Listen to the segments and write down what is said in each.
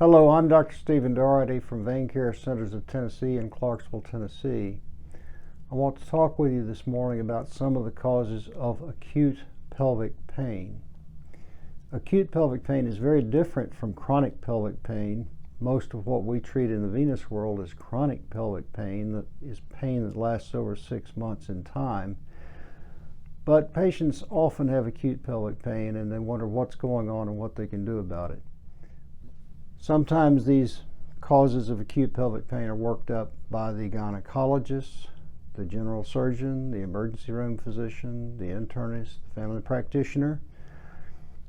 Hello, I'm Dr. Stephen Daugherty from Vein Care Centers of Tennessee in Clarksville, Tennessee. I want to talk with you this morning about some of the causes of acute pelvic pain. Acute pelvic pain is very different from chronic pelvic pain. Most of what we treat in the venous world is chronic pelvic pain, that is pain that lasts over 6 months in time. But patients often have acute pelvic pain and they wonder what's going on and what they can do about it. Sometimes these causes of acute pelvic pain are worked up by the gynecologist, the general surgeon, the emergency room physician, the internist, the family practitioner.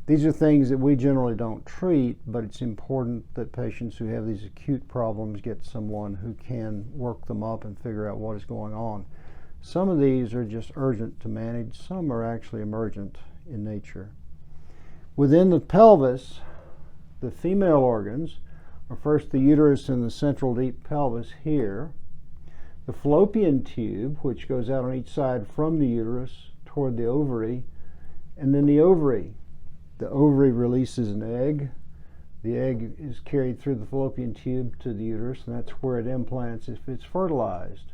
These are things that we generally don't treat, but it's important that patients who have these acute problems get someone who can work them up and figure out what is going on. Some of these are just urgent to manage, some are actually emergent in nature. Within the pelvis, the female organs are first the uterus and the central deep pelvis here, the fallopian tube, which goes out on each side from the uterus toward the ovary, and then the ovary. The ovary releases an egg. The egg is carried through the fallopian tube to the uterus, and that's where it implants if it's fertilized.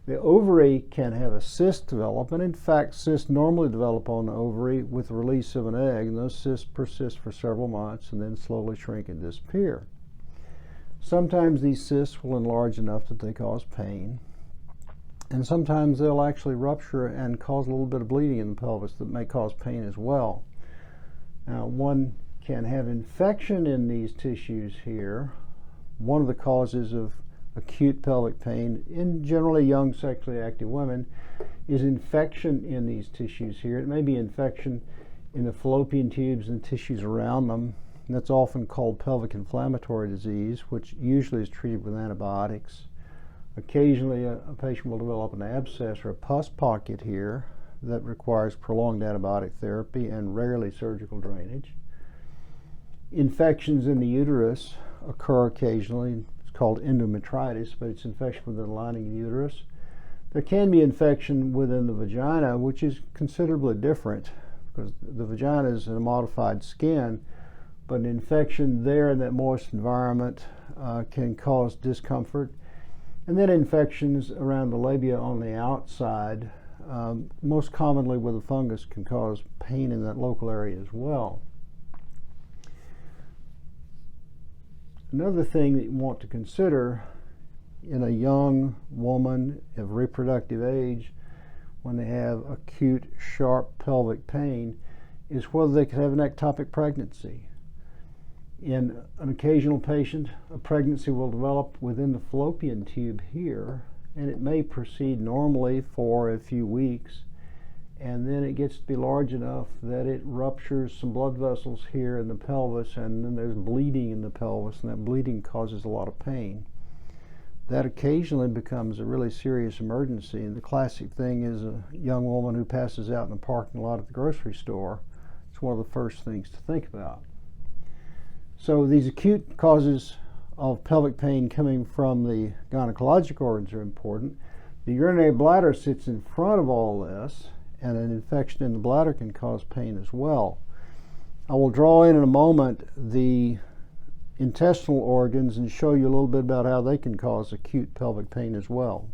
The ovary can have a cyst develop, and in fact cysts normally develop on the ovary with the release of an egg, and those cysts persist for several months and then slowly shrink and disappear. Sometimes these cysts will enlarge enough that they cause pain, and sometimes they'll actually rupture and cause a little bit of bleeding in the pelvis that may cause pain as well. Now, one can have infection in these tissues here. One of the causes of acute pelvic pain in generally young sexually active women is infection in these tissues here. It may be infection in the fallopian tubes and tissues around them. And that's often called pelvic inflammatory disease, which usually is treated with antibiotics. Occasionally a patient will develop an abscess or a pus pocket here that requires prolonged antibiotic therapy and rarely surgical drainage. Infections in the uterus occur occasionally. Called endometritis, but it's infection within the lining of the uterus. There can be infection within the vagina, which is considerably different because the vagina is a modified skin, but an infection there in that moist environment can cause discomfort. And then infections around the labia on the outside, most commonly with a fungus, can cause pain in that local area as well. Another thing that you want to consider in a young woman of reproductive age when they have acute sharp pelvic pain is whether they could have an ectopic pregnancy. In an occasional patient, a pregnancy will develop within the fallopian tube here, and it may proceed normally for a few weeks, and then it gets to be large enough that it ruptures some blood vessels here in the pelvis, and then there's bleeding in the pelvis, and that bleeding causes a lot of pain. That occasionally becomes a really serious emergency, and the classic thing is a young woman who passes out in the parking lot at the grocery store. It's one of the first things to think about. So these acute causes of pelvic pain coming from the gynecologic organs are important. The urinary bladder sits in front of all this, and an infection in the bladder can cause pain as well. I will draw in a moment the intestinal organs and show you a little bit about how they can cause acute pelvic pain as well.